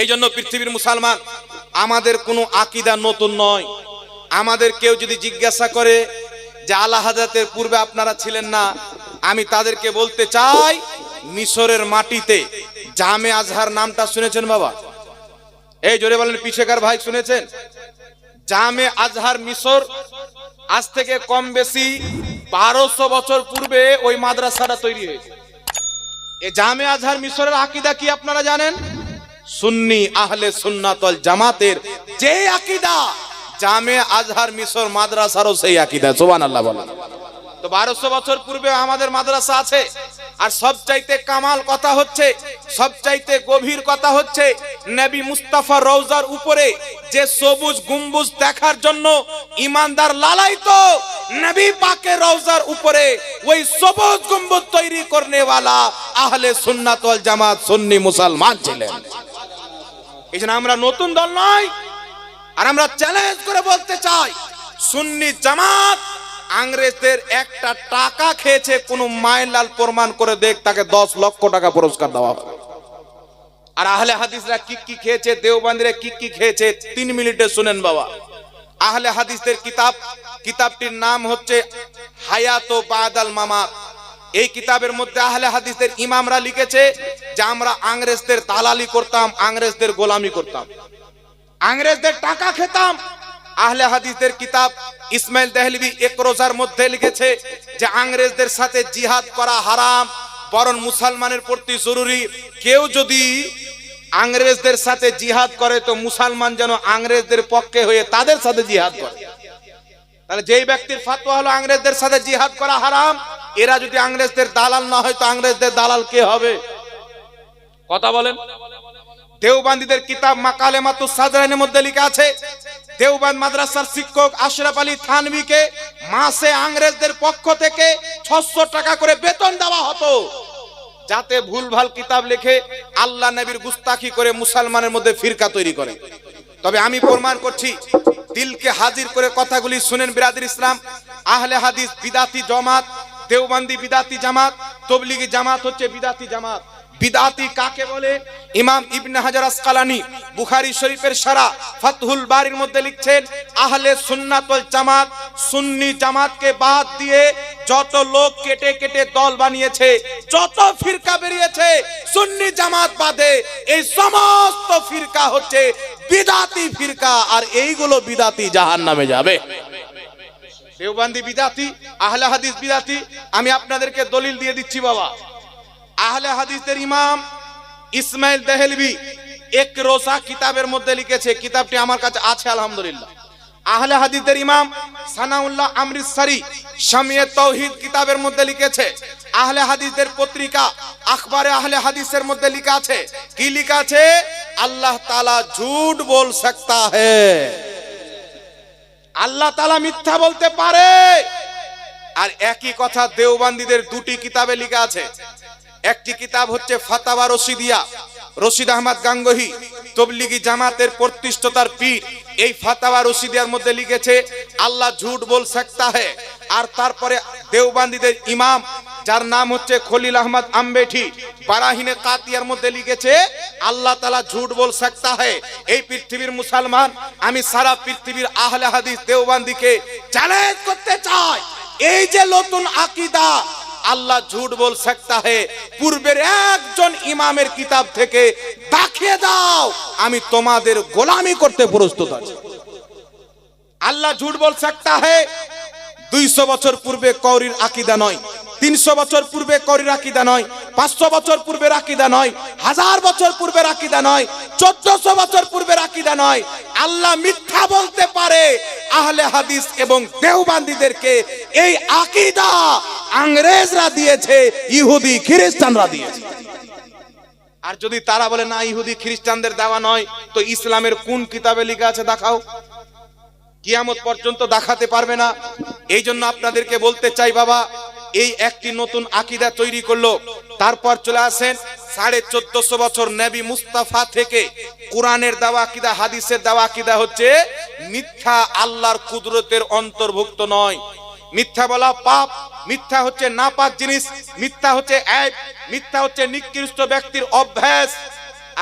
এই জন্য পৃথিবীর মুসলমান, আমাদের কোনো আকীদা নতুন নয়। আমাদের কেউ যদি জিজ্ঞাসা করে যে আলা হাজরাতের পূর্বে আপনারা ছিলেন না, আমি তাদেরকে বলতে চাই, মিশরের মাটিতে জামে আজহার নামটা শুনেছেন বাবা? এই জোরে বলেন, পিছেকার ভাই শুনেছেন? জামে আজহার মিশর, আজ থেকে কম বেশি 1200 বছর পূর্বে ওই মাদ্রাসাটা তৈরি হয়েছে। এই জামে আজহার মিশরের আকীদা কি আপনারা জানেন? সুন্নি আহলে সুন্নাত ওয়াল জামাতের যে আকীদা, জামে আজহার মিশর মাদ্রাসারও সেই আকীদা। সুবহানাল্লাহ বলেন। তো 1200 বছর পূর্বে আমাদের মাদ্রাসা আছে। আর সবচাইতে কামাল কথা হচ্ছে, সবচাইতে গভীর কথা হচ্ছে, নবী মুস্তাফা রওজার উপরে যে সবুজ গম্বুজ দেখার জন্য ইমানদার লালাইতো, নবী পাকের রওজার উপরে ওই সবুজ গম্বুজ তৈরি করনে ওয়ালা আহলে সুন্নাত ওয়াল জামাত সুন্নি মুসলমান ছিলেন। এইজন্য আমরা নতুন দল নয়। আর আমরা চ্যালেঞ্জ করে বলতে চাই, সুন্নি জামাত ইংরেজদের একটা টাকা খেয়েছে, কোন মাইলাল প্রমাণ করে দেখ, তাকে 10 লক্ষ টাকা পুরস্কার দেওয়া হবে। আর আহলে হাদিসরা কি খেয়েছে, দেওবন্দিরা কি খেয়েছে, 3 মিনিটে শুনেন বাবা। আহলে হাদিসদের কিতাবটির নাম হচ্ছে হায়াত ও বাদাল মামাত। এই কিতাবের মধ্যে আহলে হাদিসদের ইমামরা লিখেছে যে আমরা ইংরেজদের দালালি করতাম, ইংরেজদের গোলামি করতাম, ইংরেজদের টাকা খেতাম। আহলে হাদিসদের কিতাব ইসমাইল দেহলভি এক রোজার মধ্যে লিখেছে যে ইংরেজদের সাথে জিহাদ করা হারাম, বরং মুসলমানের প্রতি জরুরি। কেউ যদি ইংরেজদের সাথে জিহাদ করে তো মুসলমান যেন ইংরেজদের পক্ষে হয়ে তাদের সাথে জিহাদ করে। তাহলে যেই ব্যক্তির ফতোয়া হলো ইংরেজদের সাথে জিহাদ করা হারাম, এরা যদি ইংরেজদের দালাল না হয় তো ইংরেজদের দালাল কে হবে? কথা বলেন। দেওবন্দিদের কিতাব মাকালেমাতুস সাদরাইনের মধ্যে লেখা আছে, দেওবন্দ মাদ্রাসার শিক্ষক আশরাফ আলী থানভীকে মাসে ইংরেজদের পক্ষ থেকে 600 টাকা করে বেতন দেওয়া হতো, যাতে ভুলভাল কিতাব লিখে আল্লাহ নবীর গুস্তাখি করে মুসলমানের মধ্যে ফিরকা তৈরি করে। তবে আমি প্রমাণ করছি, দিলকে হাজির করে কথাগুলি শুনেন বিরাদর ইসলাম। আহলে হাদিস বিদাতি জামাত, দেওবন্দি বিদাতি জামাত, তবলিগি জামাত হচ্ছে বিদাতি জামাত। বিদাতি কাকে বলে? ইমাম ইবনে হাজার আসকালানি বুখারী শরীফের শারা ফাতহুল বারির মধ্যে লিখছেন, আহলে সুন্নাত ওয়াল জামাত সুন্নি জামাতকে বাদ দিয়ে যত লোক কেটে কেটে দল বানিয়েছে, যত ফিরকা বেরিয়েছে, সুন্নি জামাত বাদে এই সমস্ত ফিরকা হচ্ছে বিদাতি ফিরকা, আর এইগুলো বিদাতি জাহান্নামে যাবে। দেওবন্দি বিদাতি, আহলে হাদিস বিদাতি। আমি আপনাদেরকে দলিল দিয়ে দিচ্ছি বাবা। আহলে হাদিসের ইমাম ইসমাইল দেহলভি এক রোজা কিতাবের মধ্যে লিখেছে, কিতাবটি আমার কাছে আছে আলহামদুলিল্লাহ। আহলে হাদিসের ইমাম সানাউল্লাহ আমৃতসরি শামিয়ে তাওহীদ কিতাবের মধ্যে লিখেছে। আহলে হাদিসদের পত্রিকা আখবারে আহলে হাদিসের মধ্যে লেখা আছে, কি লেখা আছে? আল্লাহ তাআলা ঝুট বল सकता है, আল্লাহ তাআলা মিথ্যা বলতে পারে। আর একই কথা দেওবন্দিদের দুটি কিতাবে লেখা আছে। একটি কিতাব হচ্ছে ফাতাওয়া রশিদিয়া, রশিদ আহমদ গাঙ্গোহী তবলিগি জামাতের প্রতিষ্ঠাতার পীর, এই ফাতাওয়া রশিদিয়ার মধ্যে লিখেছে আল্লাহ ঝুট বল सकता है। আর তারপরে দেওবন্দিদের ইমাম যার নাম হচ্ছে খলিল আহমদ আম্বেঠি বারাহিনে কাতিয়ার মধ্যে লিখেছে আল্লাহ তাআলা ঝুট বল सकता है। এই পৃথিবীর মুসলমান, আমি সারা পৃথিবীর আহলে হাদিস দেওবন্দিকে চ্যালেঞ্জ করতে চাই, এই যে নতুন আকীদা আল্লাহ ঝুট বল सकता है, পূর্বের একজন ইমামের কিতাব থেকে দেখিয়ে দাও, আমি তোমাদের গোলামি করতে প্রস্তুত আছি। আল্লাহ ঝুট বল सकता है 200 বছর পূর্বে কওরির আকীদা নয়, 300 বছর পূর্বে কওরির আকীদা নয়, 500 বছর পূর্বের আকীদা নয়, 1000 বছর পূর্বের আকীদা নয়, 1400 বছর পূর্বের আকীদা নয়। আল্লাহ মিথ্যা বলতে পারে। আহলে হাদিস এবং দেওবন্দিদেরকে এই আকীদা ইংরেজরা দিয়েছে, ইহুদি খ্রিস্টানরা দিয়েছে। আর যদি তারা বলে না ইহুদি খ্রিস্টানদের দেওয়া নয়, তো ইসলামের কোন কিতাবে লেখা আছে দেখাও? কিয়ামত পর্যন্ত দেখাতে পারবে না। এই জন্য আপনাদেরকে বলতে চাই বাবা, এই একটি নতুন আকীদা তৈরি করলো, তারপর চলে আসেন 1450 বছর নবী মুস্তাফা থেকে কোরআনের দেওয়া আকীদা, হাদিসের দেওয়া আকীদা হচ্ছে মিথ্যা আল্লাহর কুদরতের অন্তর্ভুক্ত নয়। মিথ্যা বলা পাপ, মিথ্যা হচ্ছে নাপাক জিনিস, মিথ্যা হচ্ছে আইব, মিথ্যা হচ্ছে নিকৃষ্ট ব্যক্তির অভ্যাস।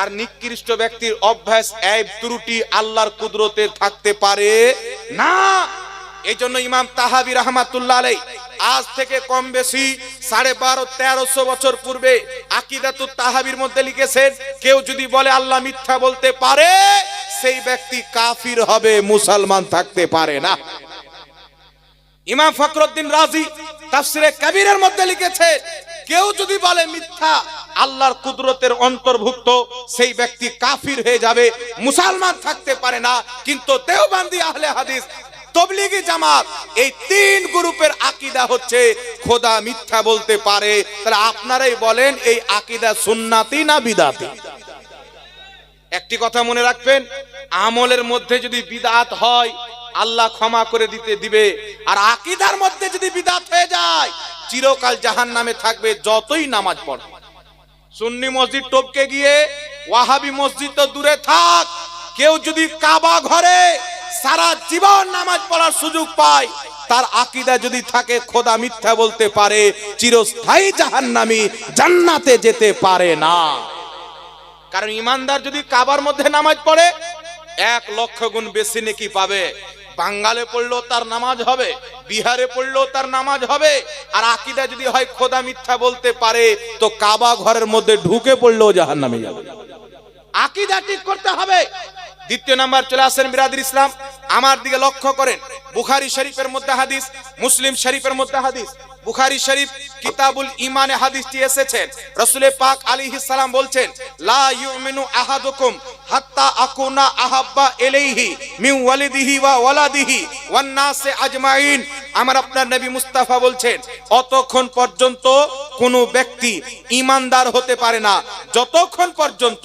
আর নিকৃষ্ট ব্যক্তির অভ্যাস এইব ত্রুটি আল্লাহর কুদরতে থাকতে পারে না। এইজন্য ইমাম তাহাবী রাহমাতুল্লাহ আলাইহি আজ থেকে কম বেশি 1250-1300 বছর পূর্বে আকীদাতুত তাহাবীর মধ্যে লিখেছেন, কেউ যদি বলে আল্লাহ মিথ্যা বলতে পারে সেই ব্যক্তি কাফির হবে, মুসলমান থাকতে পারে না। ইমাম ফখরুদ্দিন রাজি তাফসিরে কবিরের মধ্যে লিখেছে, কেউ যদি বলে মিথ্যা আল্লাহর কুদরতের অন্তর্ভুক্ত সেই ব্যক্তি কাফির হয়ে যাবে, মুসলমান থাকতে পারে না। কিন্তু দেওবন্দি আহলে হাদিস তবলিগি জামাত এই তিন গ্রুপের আকীদা হচ্ছে খোদা মিথ্যা বলতে পারে। তাহলে আপনারাই বলেন এই আকীদা সুন্নাতি না বিদআতি? একটি কথা মনে রাখবেন, আমলের মধ্যে যদি বিদআত হয় আল্লাহ ক্ষমা করে দিবে, আর আকীদার মধ্যে যদি বিদআত হয়ে যায় চিরকাল জাহান্নামে থাকবে যতই নামাজ পড়ে। সুন্নি মসজিদ টপকে গিয়ে ওয়াহাবি মসজিদ তো দূরে থাক, কেউ যদি কাবা ঘরে সারা জীবন নামাজ পড়ার সুযোগ পায়, তার আকীদা যদি থাকে খোদা মিথ্যা বলতে পারে, চিরস্থায়ী জাহান্নামী, জান্নাতে যেতে পারে না। কারণ ইমানদার যদি কাবার মধ্যে নামাজ পড়ে 1 লক্ষ গুণ বেশি নেকি পাবে। বাঙ্গালে পড়লেও তার নামাজ হবে, বিহারে পড়লেও তার নামাজ হবে। আর আকীদা যদি হয় খোদা মিথ্যা বলতে পারে, তো কাবা ঘরের মধ্যে ঢুকে পড়লেও জাহান্নামে যাবে। আকীদা ঠিক করতে হবে। দ্বিতীয় নাম্বার চলে আসেন বিরাদর ইসলাম, আমার দিকে লক্ষ্য করেন। বুখারী শরীফের মধ্যে হাদিস, মুসলিম শরীফের মধ্যে হাদিস। বুখারী শরীফ কিতাবুল ঈমানে হাদিসটি এসেছেন, রাসূল পাক আলাইহিস সালাম বলছেন, লা ইউমিনু আহাদুকুম হাত্তা আকুনা আহাব্বা ইলাইহি মিন ওয়ালিদিহি ওয়া ওয়ালাদিহি ওয়ান নাসি আজমাইন। আমার আপনার নবী মুস্তাফা বলছেন, অতক্ষণ পর্যন্ত কোন ব্যক্তি ঈমানদার হতে পারে না যতক্ষণ পর্যন্ত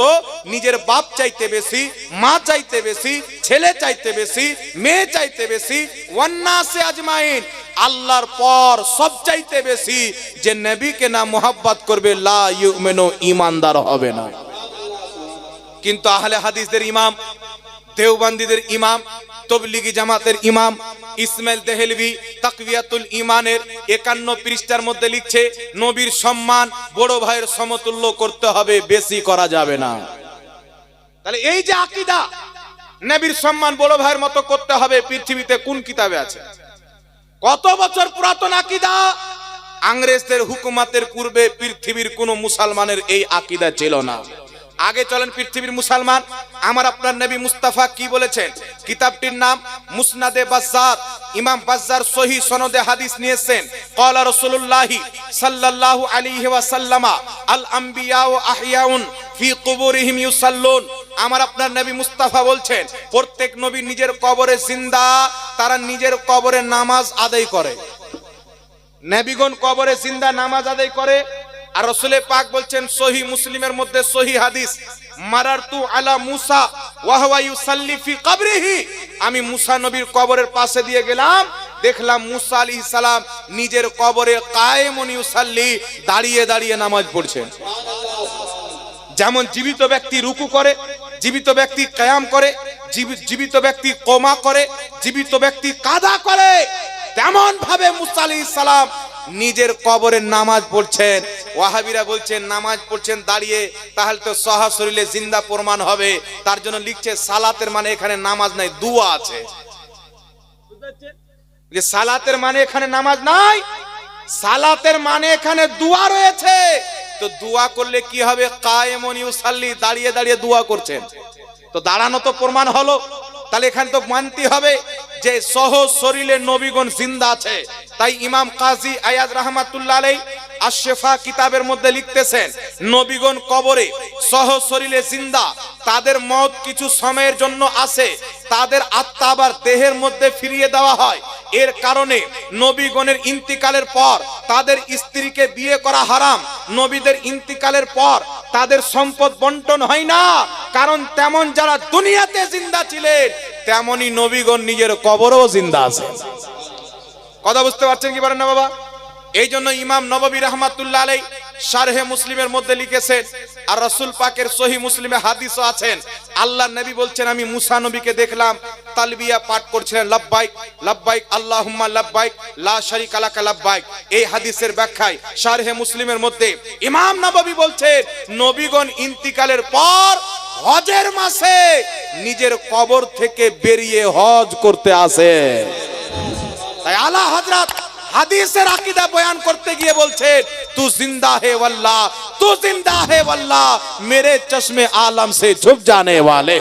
নিজের বাপ চাইতে বেশি, মা চাইতে বেশি, ছেলে চাইতে বেশি, মেয়ে চাইতে বেশি, ওয়ান নাসি আজমাইন, আল্লাহর পর সব চাইতে বেশি যে নবীকে না মুহাব্বত করবে, লা ইউমিনু, ঈমানদার হবে না। কিন্তু আহলে হাদিসদের ইমাম, দেওবন্দীদের ইমাম, তবলিগি জামাতের ইমাম ইসমাইল দেহলভি তাকওয়াতুল ঈমানের 51 পৃষ্ঠার মধ্যে লিখছে, নবীর সম্মান বড় ভাইয়ের সমতুল্য করতে হবে, বেশি করা যাবে না। তাহলে এই যে আকীদা নবীর সম্মান বড় ভাইয়ের মতো করতে হবে, পৃথিবীতে কোন কিতাবে আছে? কত বছর পুরাতন আকীদা। ইংরেজদের হুকুমতের পূর্বে পৃথিবীর কোন মুসলমানের এই আকীদা ছিল না। আগে চলেন পৃথিবীর মুসলমান আমার আপনার নবী মুস্তাফা কি বলেছেন। কিতাবটির নাম মুসনাদে বাজ্জার। ইমাম বাজ্জার সহিহ সনদে হাদিস নিয়েছেন, ক্বালা রাসূলুল্লাহ সাল্লাল্লাহু আলাইহি ওয়াসাল্লাম, আল আম্বিয়া ওয়া আহইয়াউন ফি কুবুরিহিম ইউসাল্লুন। আমার আপনার নবী মুস্তাফা বলছেন, প্রত্যেক নবী নিজের কবরে জিন্দা, তারা নিজের কবরে নামাজ আদায় করে। নবীগণ কবরে জিন্দা নামাজ আদায় করে। আর রাসূল পাক বলছেন সহিহ মুসলিমের মধ্যে সহিহ হাদিস, মারারতু আলা মুসা ওয়া হুয়া ইউসাল্লি ফি কবরিহি, আমি মুসা নবীর কবরের পাশে দিয়ে গেলাম, দেখলাম মুসা আলাইহিস সালাম নিজের কবরে কায়েমুন ইউসাল্লি, দাঁড়িয়ে দাঁড়িয়ে নামাজ পড়ছেন। যেমন জীবিত ব্যক্তি রুকু করে, জীবিত ব্যক্তি কিয়াম করে, জীবিত ব্যক্তি কোমা করে, জীবিত ব্যক্তি কাদা করে, তেমন ভাবে মুসা আলাইহিস সালাম নিজের কবরে নামাজ পড়ছেন। ওয়াহাবিরা বলছেন নামাজ পড়ছেন দাঁড়িয়ে, তাহলে তো সহা শরীরে জিন্দা প্রমাণ হবে। তার জন্য লিখছে সালাতের মানে এখানে নামাজ নাই, দুয়া আছে। যে সালাতের মানে এখানে নামাজ নাই, সালাতের মানে এখানে দুয়া রয়েছে। তো দুয়া করলে কি হবে? কায়েমুন ইউসাল্লি, দাঁড়িয়ে দাঁড়িয়ে দুয়া করছেন, তো দাঁড়ানো তো প্রমাণ হলো। তাহলে এখানে তো মানতে হবে যে সহ শরীরে নবীগণ জিন্দা আছে। তাই ইমাম কাজী আয়াদ রাহমাতুল্লাহ আলাইহি আশ-শিফা কিতাবের মধ্যে লিখতেছেন, নবীগণ কবরে সহ শরীরে জিন্দা, তাদের মওত কিছু সময়ের জন্য আসে, তাদের আত্মা আবার দেহের মধ্যে ফিরিয়ে দেওয়া হয়। এর কারণে নবীগণের ইন্তিকালের পর তাদের স্ত্রীকে বিয়ে করা হারাম। নবীদের ইন্তিকালের পর তাদের সম্পদ বন্টন হয় না, কারণ তেমন যারা দুনিয়াতে জিন্দা ছিলেন তেমনি নবীগণ নিজের কবরেও জিন্দা আছে। কথা বুঝতে পারছেন কি পারেন না বাবা? এই জন্য ইমাম নববী রাহমাতুল্লাহ আলাইহি শারহে মুসলিমের মধ্যে লিখেছেন, আর রাসূল পাকের সহিহ মুসলিমে হাদিসও আছেন, আল্লাহর নবী বলছেন, আমি মুসা নবীকে দেখলাম তালবিয়া পাঠ করছিলেন, লাব্বাইক লাব্বাইক আল্লাহুম্মা লাব্বাইক লা শারিকা লাকা লাব্বাইক। এই হাদিসের ব্যাখ্যায় শারহে মুসলিমের মধ্যে ইমাম নববী বলছেন, নবীগণ ইন্তিকালের পর হজের মাসে নিজের কবর থেকে বেরিয়ে হজ করতে আসে। তাই আলা হযরত হাদিসের আকীদা বয়ান করতে গিয়ে বলছেন, তু জিন্দা হে ওয়াল্লাহ, তু জিন্দা হে ওয়াল্লাহ, মেরে চশমে আলম সে ঝুক জানে ওয়ালে।